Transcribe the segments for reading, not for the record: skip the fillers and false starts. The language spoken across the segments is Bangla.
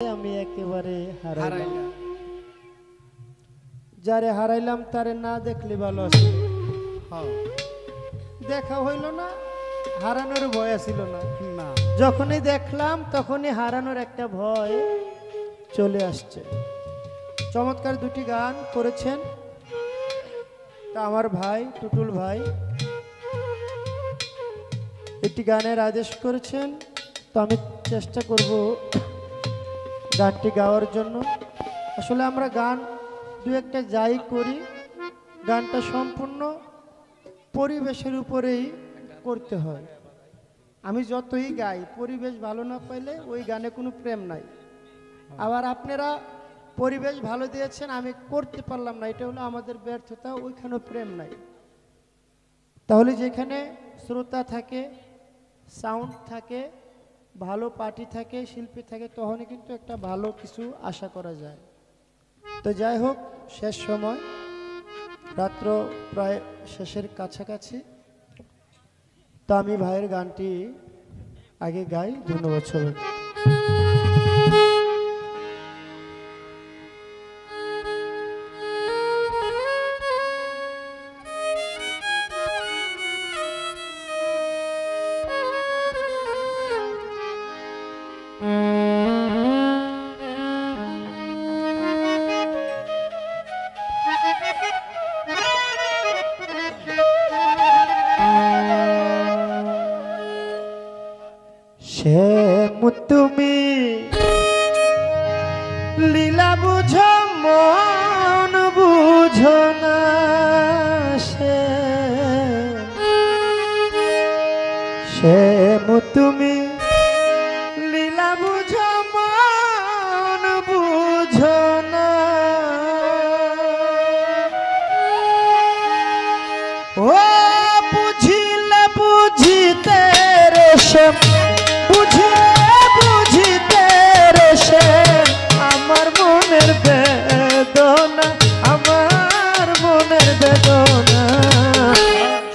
আমি একেবারে হারাইলাম, যারে হারাইলাম তারে না দেখলে ভালো আছে। দেখা হইল না, হারানোর ভয় ছিল না। যখনই দেখলাম তখনই হারানোর একটা ভয় চলে আসছে। চমৎকার দুটি গান করেছেন তা আমার ভাই টুটুল ভাই, একটি গানের আদেশ করেছেন, তো আমি চেষ্টা করব গানটি গাওয়ার জন্য। আসলে আমরা গান দু একটা যাই করি, গানটা সম্পূর্ণ পরিবেশের উপরেই করতে হয়। আমি যতই গাই, পরিবেশ ভালো না পাইলে ওই গানে কোনো প্রেম নাই। আবার আপনারা পরিবেশ ভালো দিয়েছেন, আমি করতে পারলাম না, এটা হলো আমাদের ব্যর্থতা, ওইখানেও প্রেম নাই। তাহলে যেখানে শ্রোতা থাকে, সাউন্ড থাকে, ভালো পার্টি থাকে, শিল্পী থাকে, তখনই কিন্তু একটা ভালো কিছু আশা করা যায়। তো যাই হোক, শেষ সময়, রাত্র প্রায় শেষের কাছাকাছি, তো আমি ভাইয়ের গানটি আগে গাই। ধন্যবাদ সবাইকে। শ্যাম তুমি লীলা বুঝো, মন বুঝো না, শ্যাম তুমি লীলা বুঝো, মন বুঝো না, ও বুঝিলে বুঝিতে রে শ্যাম, বুঝিতে রে শ্যাম আমার মনের বেদনা, আমার মনের বেদনা,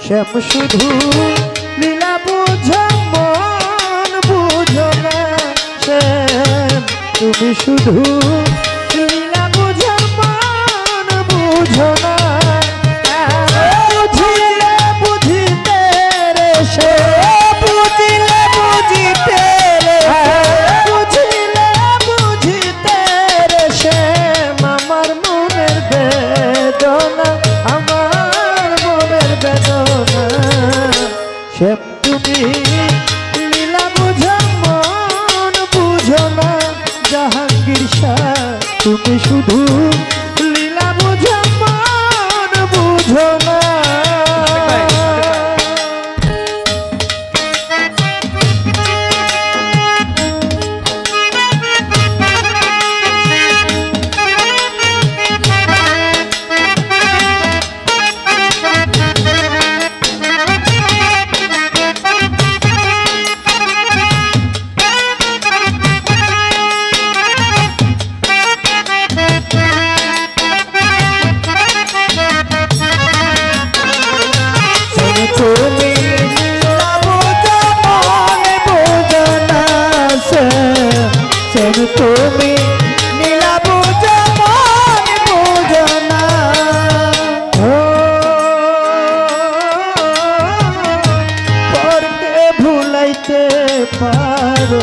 শ্যাম শুধু লীলা বুঝো, মন বুঝো না, শ্যাম তুমি শুধু লীলা বুঝো, মন বুঝো না, বুঝিলে বুঝিতে রে শ্যাম, বুঝিলে বুঝিতে রে, বুঝিলে বুঝিতে রে শ্যাম আমার মনের বেদনা, আমার মনের বেদনা, শ্যাম তুমি লীলা বুঝো, মন বুঝো না, জাহাঙ্গীর শাহ তুমি শুধু লীলা বুঝো, মন বুঝো না। তুমি নীলা বুঝো, মন বুঝো না, পরকে ভুলাইতে পারো,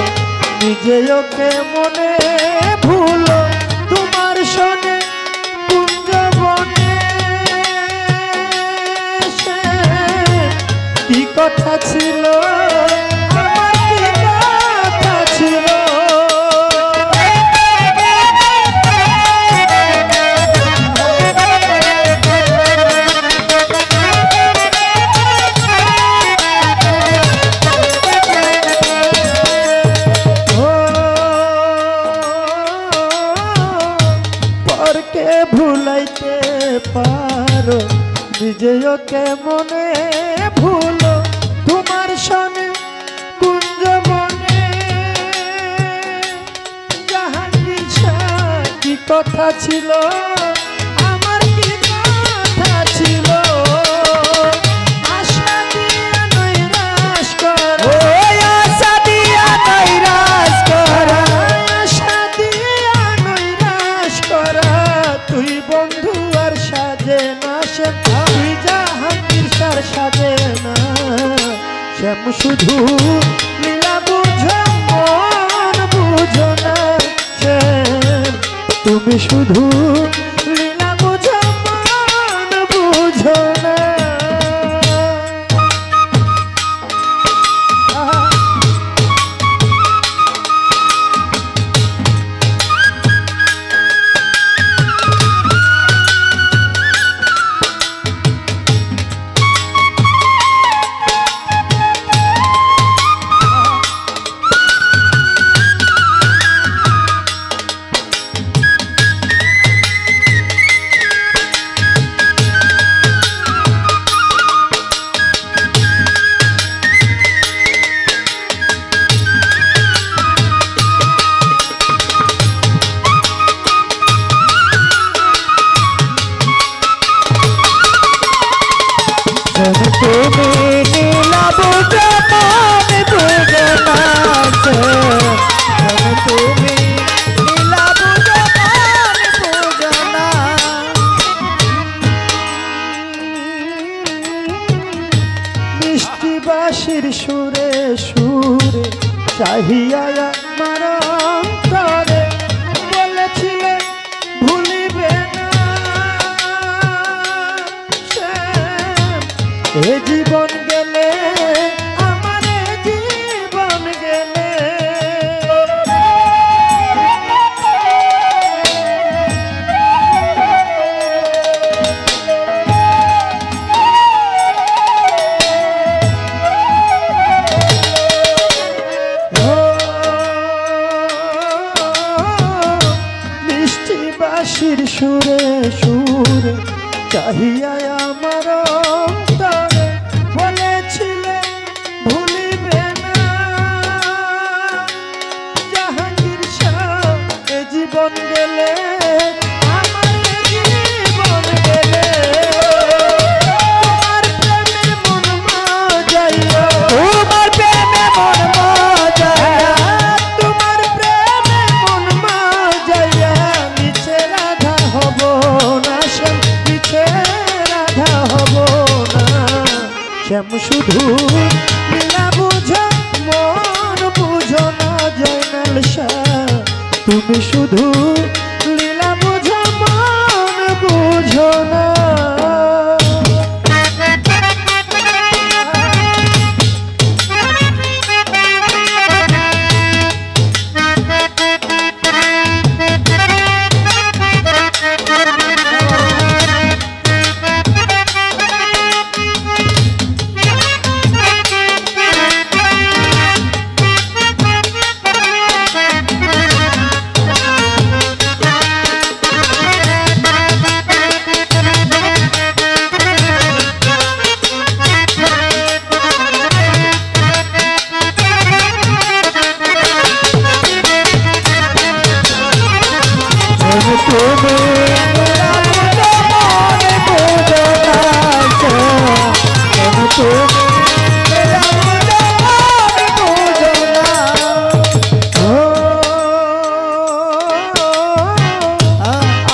নিজেকে মনে ভুলো, তোমার শোনে কুঞ্জবনে কি কথা ছিল, আমার কি কথা ছিল, ভুলাইতে পারো, নিজেকে মনে ভুলো, তোমার শোনে কুঞ্জবনে জাহাঙ্গীর শাহ কি কথা ছিল, আমার কি কথা ছিল, আশা দিয়া নৈরাশ করা, আশা দিয়া নৈরাশ করা, আশা দিয়া শ্যাম শুধু লীলা বুঝো মন বুঝো না শ্যাম তুমি শুধু লীলা বুঝো মন বুঝো না তুমি নীলা বুঝো মন বুঝো না তুমি নীলা বুঝো মন বুঝো না মিষ্টি বাঁশির সুরে সুরে চাহিয়া আমার অন্তরে বলেছিলে ভুলিবে না এ জীবন গেলে আমার জীবন গেলে মিষ্টি বাঁশির সুরে সুরে চাহিয়া আমার অন্তরে বলেছিলে ভুলিবে না জাহাঙ্গীর শাহ এ জীবন গেলে আমার জীবন গেলে তোমার প্রেমে মন মজাইয়া তোমার প্রেমে মন মজাইয়া তোমার প্রেমে মন মজাইয়া নিচে রাধা হব না শ্যাম নিচে রাধা হব না শ্যাম শুধু লীলা বুঝো মন বুঝো না জয়নাল শাহ তুমি শুধু লীলা বুঝো মন বুঝো না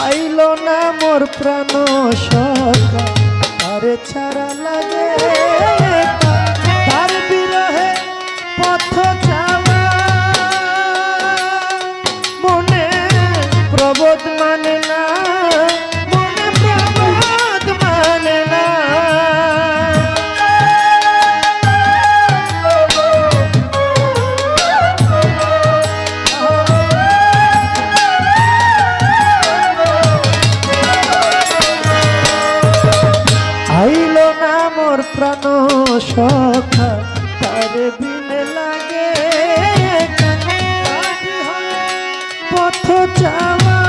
আইলো না মোর প্রাণ সখা আরে ছাড়া লাগে তার বিরহে পথ চাওয়া মনে প্রবোধ মানে না মনে প্রবোধ মানে না আইলো না মোর প্রাণ সখা তার বিনে লাগে পথ চাওয়া